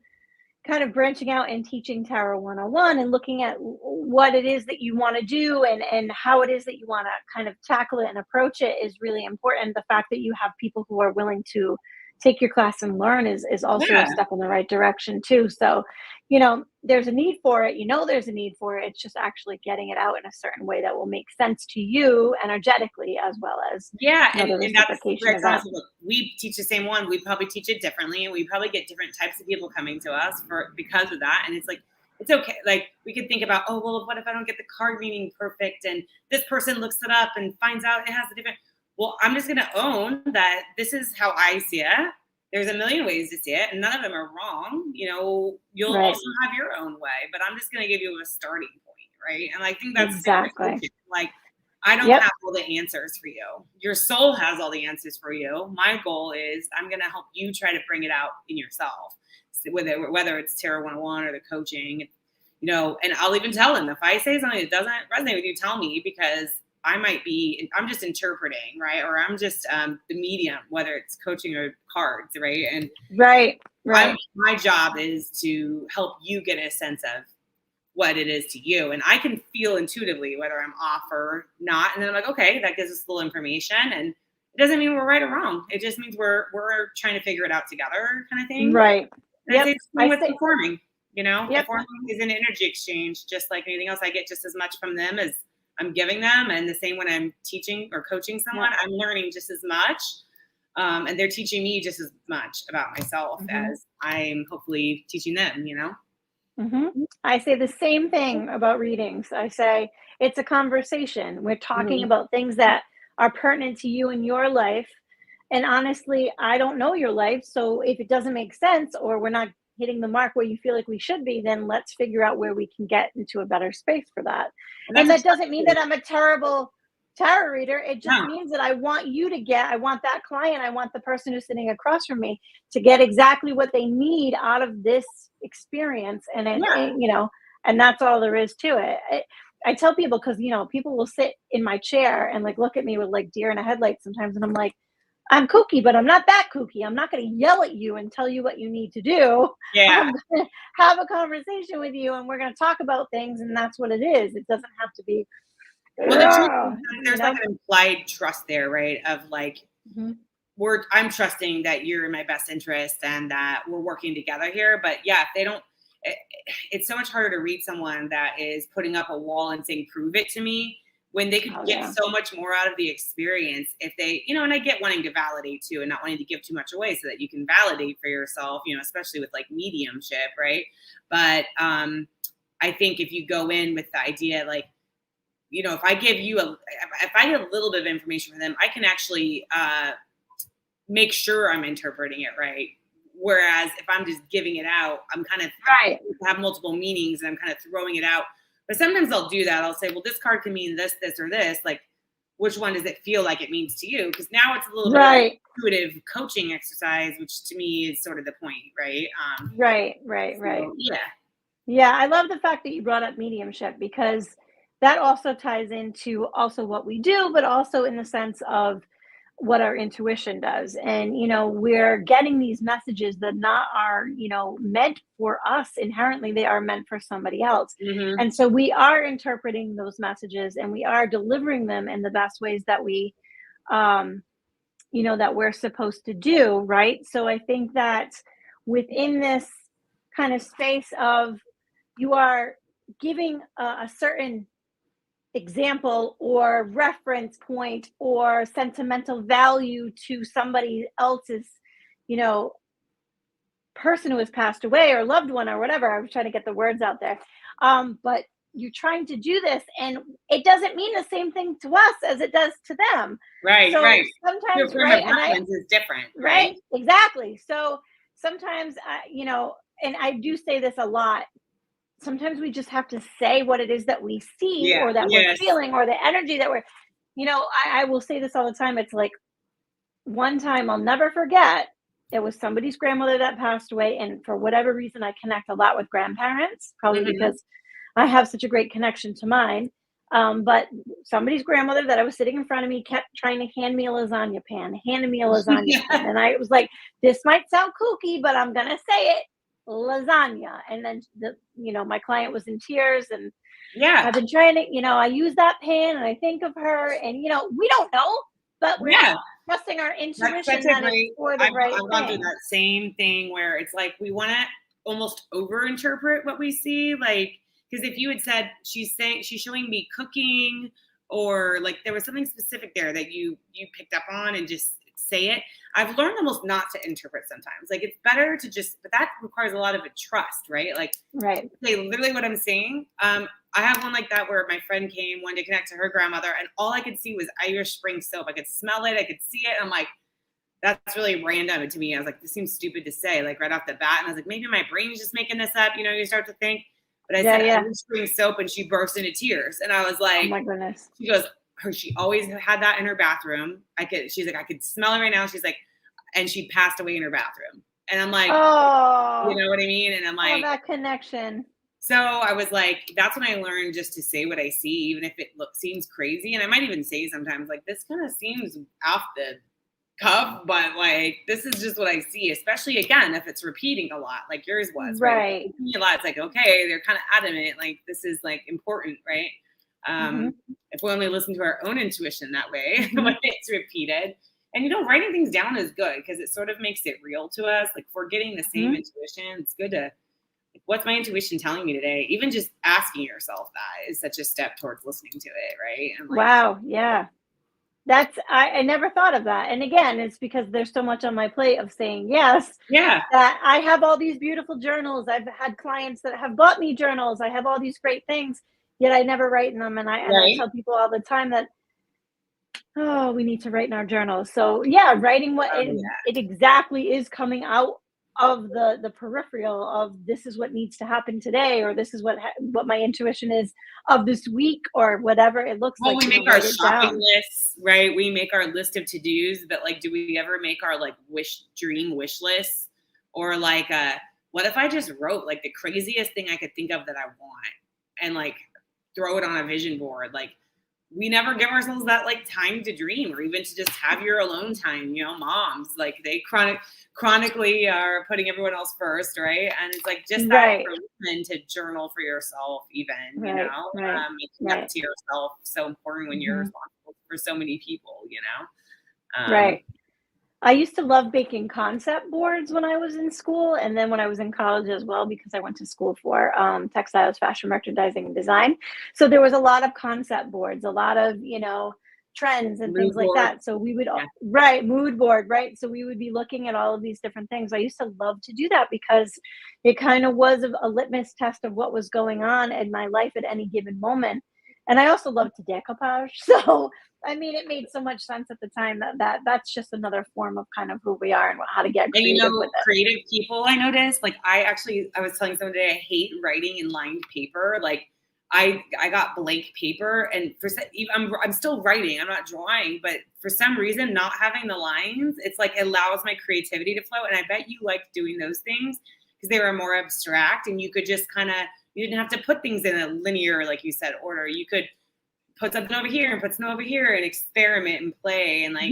S1: kind of branching out and teaching Tarot 101 and looking at what it is that you want to do and how it is that you want to kind of tackle it and approach it is really important. The fact that you have people who are willing to take your class and learn is also a step in the right direction too. So, you know, there's a need for it. You know, there's a need for it. It's just actually getting it out in a certain way that will make sense to you energetically, as well as
S2: and that's where we teach the same one. We probably teach it differently, and we probably get different types of people coming to us because of that. And it's like, it's okay. Like, we could think about, oh, well, what if I don't get the card reading perfect, and this person looks it up and finds out it has a different. Well, I'm just going to own that this is how I see it. There's a million ways to see it, and none of them are wrong. You know, you'll also have your own way, but I'm just going to give you a starting point, right? And I think that's
S1: exactly.
S2: like, I don't
S1: Yep.
S2: have all the answers for you. Your soul has all the answers for you. My goal is I'm going to help you try to bring it out in yourself, so whether it's Tarot 101 or the coaching, and I'll even tell them if I say something that doesn't resonate with you, tell me, because I'm just interpreting, right? Or I'm just the medium, whether it's coaching or cards, right? And
S1: Right.
S2: my job is to help you get a sense of what it is to you. And I can feel intuitively whether I'm off or not. And then I'm like, okay, that gives us a little information. And it doesn't mean we're right or wrong. It just means we're trying to figure it out together, kind of thing.
S1: Right.
S2: And
S1: Yep.
S2: I say performing,
S1: Yep.
S2: performing is an energy exchange, just like anything else. I get just as much from them as I'm giving them. And the same when I'm teaching or coaching someone, I'm learning just as much. And they're teaching me just as much about myself as I'm hopefully teaching them,
S1: I say the same thing about readings. I say it's a conversation. We're talking about things that are pertinent to you in your life. And honestly, I don't know your life. So if it doesn't make sense or we're not hitting the mark where you feel like we should be, then let's figure out where we can get into a better space for that. And that doesn't mean that I'm a terrible tarot reader. It just means that I want that client, I want the person who's sitting across from me to get exactly what they need out of this experience. And and that's all there is to it. I tell people, because people will sit in my chair and like look at me with like deer in a headlight sometimes, and I'm like, I'm kooky, but I'm not that kooky. I'm not going to yell at you and tell you what you need to do.
S2: Yeah.
S1: I'm going to have a conversation with you, and we're going to talk about things, and that's what it is. It doesn't have to be.
S2: Well, there's like an implied trust there, right? Of like, I'm trusting that you're in my best interest and that we're working together here. But yeah, if they don't, it's so much harder to read someone that is putting up a wall and saying, prove it to me, when they could get so much more out of the experience if they, and I get wanting to validate too and not wanting to give too much away so that you can validate for yourself, especially with like mediumship, right? But I think if you go in with the idea, like, if I give you if I get a little bit of information from them, I can actually make sure I'm interpreting it right. Whereas if I'm just giving it out, I'm kind of have multiple meanings and I'm kind of throwing it out. But sometimes I'll do that. I'll say, well, this card can mean this, this, or this. Like, which one does it feel like it means to you? Because now it's a little bit of an intuitive coaching exercise, which to me is sort of the point, right?
S1: Right. Yeah, I love the fact that you brought up mediumship, because that also ties into also what we do, but also in the sense of what our intuition does. And, we're getting these messages that are meant for us inherently. They are meant for somebody else. And so we are interpreting those messages and we are delivering them in the best ways that we, that we're supposed to do. Right. So I think that within this kind of space of, you are giving a certain example or reference point or sentimental value to somebody else's, person who has passed away or loved one or whatever. I was trying to get the words out there. But you're trying to do this, and it doesn't mean the same thing to us as it does to them.
S2: Right.
S1: Sometimes,
S2: and is different. Right.
S1: Exactly. So sometimes, and I do say this a lot. Sometimes we just have to say what it is that we see or that we're feeling or the energy that we're, I will say this all the time. It's like, one time I'll never forget, it was somebody's grandmother that passed away. And for whatever reason, I connect a lot with grandparents, probably because I have such a great connection to mine. But somebody's grandmother that I was sitting in front of me kept trying to hand me a lasagna pan. And I was like, this might sound kooky, but I'm going to say it. Lasagna. And then my client was in tears, and I've been trying to, I use that pan and I think of her, and we don't know, but we're trusting our intuition that it's for the right thing.
S2: I've gone through that same thing where it's like we want to almost over interpret what we see, like, because if you had said she's showing me cooking, or like there was something specific there that you picked up on, and just say it. I've learned almost not to interpret sometimes. Like, it's better to just, but that requires a lot of a trust, right? Like, say literally what I'm saying. I have one like that where my friend came one to connect to her grandmother, and all I could see was Irish Spring soap. I could smell it. I could see it. And I'm like, that's really random to me. I was like, this seems stupid to say, like, right off the bat. And I was like, maybe my brain's just making this up. You start to think. But I said, I'm spraying soap, and she burst into tears. And I was like,
S1: oh my goodness.
S2: She goes, she always had that in her bathroom. She's like, I could smell it right now. She's like, and she passed away in her bathroom. And I'm like,
S1: oh,
S2: you know what I mean? And I'm like,
S1: that connection.
S2: So I was like, that's when I learned just to say what I see, even if it seems crazy. And I might even say sometimes, like, this kind of seems off the cuff, but like, this is just what I see, especially again, if it's repeating a lot, like yours was, right? A lot, it's like, okay, they're kind of adamant, like, this is like important, right? If we only listen to our own intuition that way, when it's repeated. And, writing things down is good because it sort of makes it real to us. Like, if we're getting the same intuition, it's good to, what's my intuition telling me today? Even just asking yourself that is such a step towards listening to it, right? And like,
S1: wow, yeah. That's, I never thought of that. And again, it's because there's so much on my plate of saying yes.
S2: Yeah.
S1: That I have all these beautiful journals. I've had clients that have bought me journals. I have all these great things, yet I never write in them. And I tell people all the time that, we need to write in our journals. So yeah, writing what it exactly is coming out of the peripheral of this is what needs to happen today, or this is what my intuition is of this week, or whatever it looks like.
S2: We make our shopping lists, right? We make our list of to-dos, but like, do we ever make our like dream wish lists? Or like, what if I just wrote like the craziest thing I could think of that I want and like throw it on a vision board? Like, we never give ourselves that like time to dream, or even to just have your alone time. Moms, like, they chronically are putting everyone else first, right? And it's like just that permission to journal for yourself, even making up to yourself, so important when you're responsible for so many people.
S1: Right. I used to love baking concept boards when I was in school, and then when I was in college as well, because I went to school for textiles, fashion merchandising, and design. So there was a lot of concept boards, a lot of trends and things like that. So we would mood board, right? So we would be looking at all of these different things. I used to love to do that because it kind of was a litmus test of what was going on in my life at any given moment. And I also love to decoupage. So I mean, it made so much sense at the time that's just another form of kind of who we are and how to get creative with it.
S2: Creative people, I noticed, like, I was telling someone today, I hate writing in lined paper. Like, I got blank paper, and I'm still writing, I'm not drawing, but for some reason, not having the lines, it's like, it allows my creativity to flow. And I bet you liked doing those things because they were more abstract, and you could just you didn't have to put things in a linear, like you said, order. You could put something over here and put something over here and experiment and play, and like,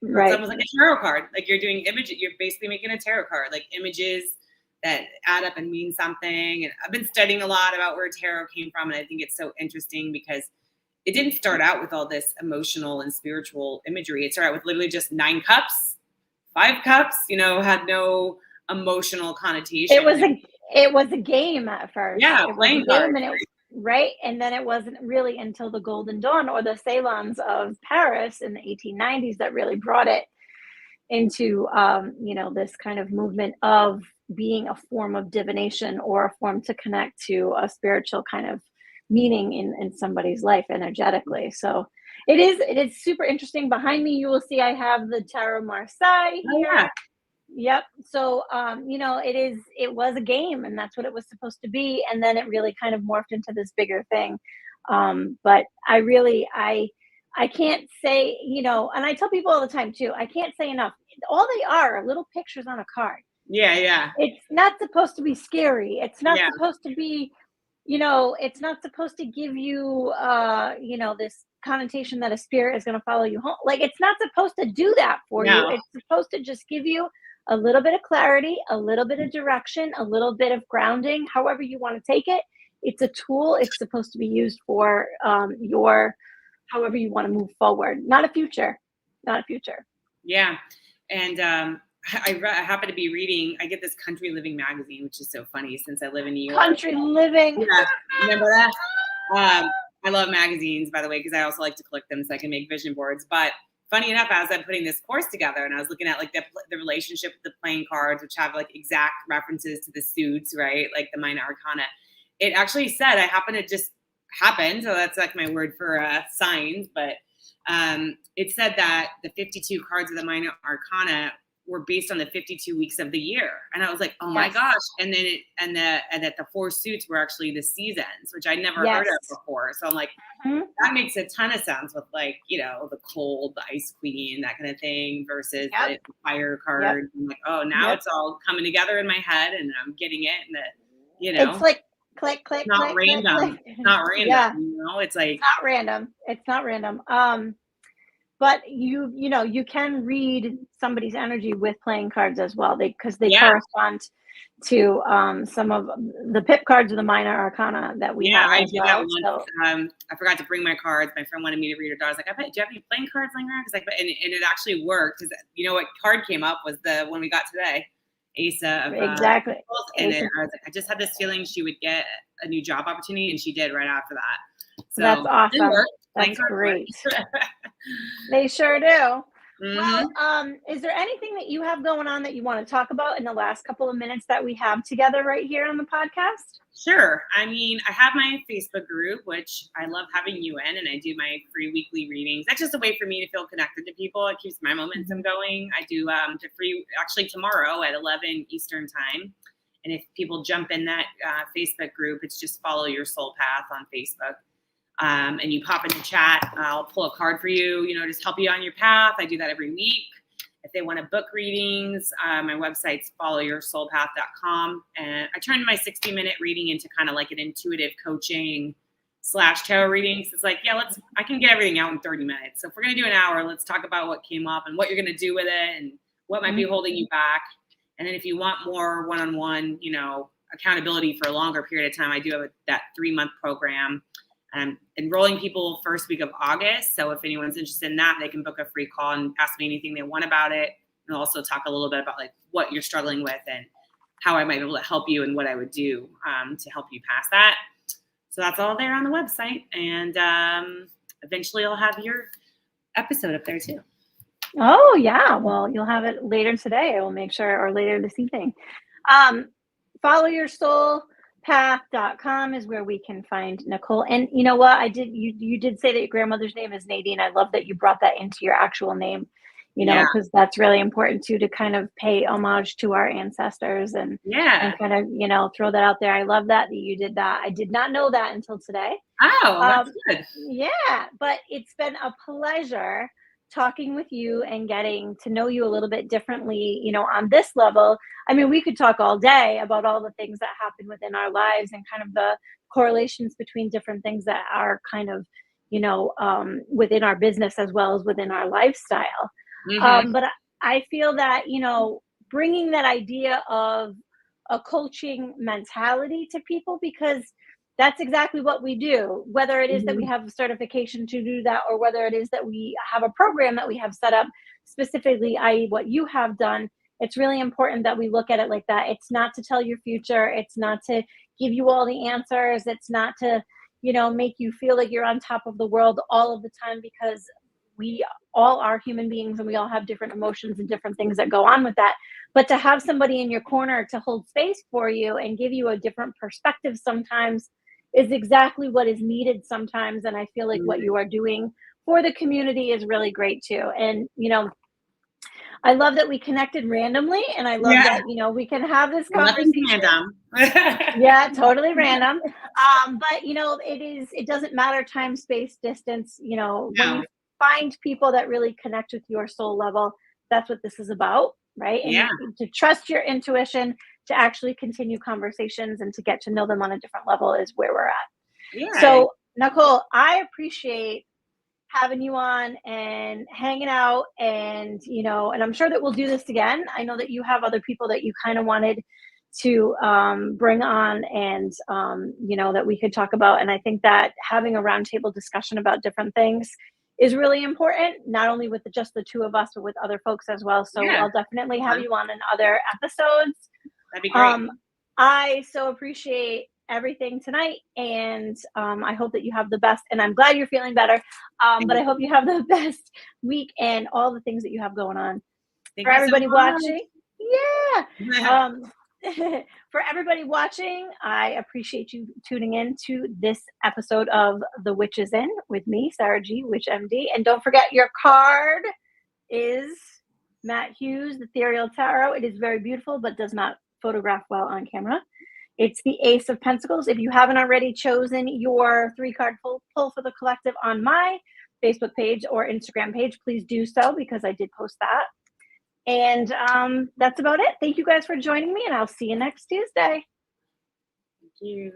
S2: it's almost like a tarot card. Like, you're doing images, you're basically making a tarot card, like images that add up and mean something. And I've been studying a lot about where tarot came from, and I think it's so interesting because it didn't start out with all this emotional and spiritual imagery. It started out with literally just 9 cups, 5 cups, had no emotional connotation.
S1: It was a game at first.
S2: Yeah,
S1: playing game, and right. And then it wasn't really until the Golden Dawn or the salons of Paris in the 1890s that really brought it into, this kind of movement of being a form of divination, or a form to connect to a spiritual kind of meaning in somebody's life energetically. So it is super interesting. Behind me, you will see I have the Tarot Marseille here.
S2: Oh, yeah.
S1: Yep. So, it was a game, and that's what it was supposed to be. And then it really kind of morphed into this bigger thing. But I can't say, and I tell people all the time too, I can't say enough. All they are little pictures on a card.
S2: Yeah. Yeah.
S1: It's not supposed to be scary. It's not supposed to be, it's not supposed to give you, this connotation that a spirit is going to follow you home. Like, it's not supposed to do that for you. It's supposed to just give you a little bit of clarity, a little bit of direction, a little bit of grounding, however you want to take it. It's a tool. It's supposed to be used for however you want to move forward, not a future.
S2: Yeah. And I happen to be reading, I get this Country Living magazine, which is so funny since I live in New York.
S1: Country Living.
S2: Yeah. Remember that? I love magazines, by the way, because I also like to collect them so I can make vision boards. But funny enough, as I'm putting this course together, and I was looking at like the relationship with the playing cards, which have like exact references to the suits, right? Like the Minor Arcana. It actually said, I happen to just happen, so that's like my word for signs, but it said that the 52 cards of the Minor Arcana were based on the 52 weeks of the year. And I was like, oh my
S1: Yes.
S2: gosh. And then and that the 4 suits were actually the seasons, which I'd never heard of before. So I'm like, that makes a ton of sense with like, you know, the cold, the ice queen, that kind of thing versus the fire card. I'm like, oh, now it's all coming together in my head and I'm getting it. And that, you know,
S1: it's like click, click,
S2: not
S1: click,
S2: random.
S1: click, click.
S2: It's not random.
S1: Yeah.
S2: You know, it's like,
S1: It's not random. It's not random. But you know, you can read somebody's energy with playing cards as well. Because they correspond to some of the pip cards of the minor arcana that we have.
S2: I
S1: as
S2: did
S1: well.
S2: that once.
S1: So,
S2: I forgot to bring my cards. My friend wanted me to read her. I was like, I bet, do you have any playing cards laying around? Like, and it actually worked. Because you know what card came up was the one we got today, Asa of
S1: exactly.
S2: And I was like, I just had this feeling she would get a new job opportunity, and she did right after that. So
S1: that's awesome.
S2: That's
S1: great. They sure do.
S2: Mm-hmm.
S1: Well, is there anything that you have going on that you want to talk about in the last couple of minutes that we have together right here on the podcast?
S2: Sure. I mean, I have my Facebook group, which I love having you in, and I do my free weekly readings. That's just a way for me to feel connected to people. It keeps my momentum going. I do the free, actually tomorrow at 11 Eastern time. And if people jump in that Facebook group, it's just Follow Your Soul Path on Facebook. And you pop in the chat, I'll pull a card for you, you know, just help you on your path. I do that every week. If they want to book readings, my website's followyoursoulpath.com. And I turned my 60-minute reading into kind of like an intuitive coaching / tarot reading. So it's like, I can get everything out in 30 minutes. So if we're going to do an hour, let's talk about what came up and what you're going to do with it and what might be holding you back. And then if you want more one-on-one, you know, accountability for a longer period of time, I do have that 3-month program. I'm enrolling people first week of August. So if anyone's interested in that, they can book a free call and ask me anything they want about it. And I'll also talk a little bit about like what you're struggling with and how I might be able to help you and what I would do to help you pass that. So that's all there on the website. And eventually I'll have your episode up there too.
S1: Oh, yeah. Well, you'll have it later today. I will make sure, or later this evening. Followyoursoulpath.com is where we can find Nicole. And you know what? You did say that your grandmother's name is Nadine. I love that you brought that into your actual name, you know, because that's really important too, to kind of pay homage to our ancestors and kind of, you know, throw that out there. I love that you did that. I did not know that until today.
S2: Oh, that's good.
S1: Yeah, but it's been a pleasure talking with you and getting to know you a little bit differently, you know, on this level. I mean, we could talk all day about all the things that happen within our lives and kind of the correlations between different things that are kind of, you know, within our business as well as within our lifestyle. But I feel that, you know, bringing that idea of a coaching mentality to people, because that's exactly what we do, whether it is that we have a certification to do that, or whether it is that we have a program that we have set up specifically, i.e. what you have done. It's really important that we look at it like that. It's not to tell your future. It's not to give you all the answers. It's not to, you know, make you feel like you're on top of the world all of the time, because we all are human beings and we all have different emotions and different things that go on with that. But to have somebody in your corner to hold space for you and give you a different perspective sometimes is exactly what is needed sometimes. And I feel like what you are doing for the community is really great too. And, you know, I love that we connected randomly, and I love that, you know, we can have this conversation. Yeah, totally random. But you know, it doesn't matter time, space, distance, you know, when you find people that really connect with your soul level, that's what this is about, right? And to trust your intuition, to actually continue conversations and to get to know them on a different level is where we're at. So Nicole, I appreciate having you on and hanging out, and, you know, and I'm sure that we'll do this again. I know that you have other people that you kind of wanted to bring on, and, you know, that we could talk about. And I think that having a roundtable discussion about different things is really important, not only with just the two of us, but with other folks as well. So I'll definitely have you on in other episodes.
S2: That'd be great.
S1: I so appreciate everything tonight, and I hope that you have the best, and I'm glad you're feeling better, but I hope you have the best week and all the things that you have going on. For everybody watching, for everybody watching, I appreciate you tuning in to this episode of The Witch is In with me, Sarah G, Witch MD. And don't forget, your card is Matt Hughes, the Ethereal Tarot. It is very beautiful, but does not photograph well on camera. It's the Ace of Pentacles. If you haven't already chosen your 3-card pull for the collective on my Facebook page or Instagram page, please do so because I did post that. And that's about it. Thank you guys for joining me, and I'll see you next Tuesday.
S2: Thank you.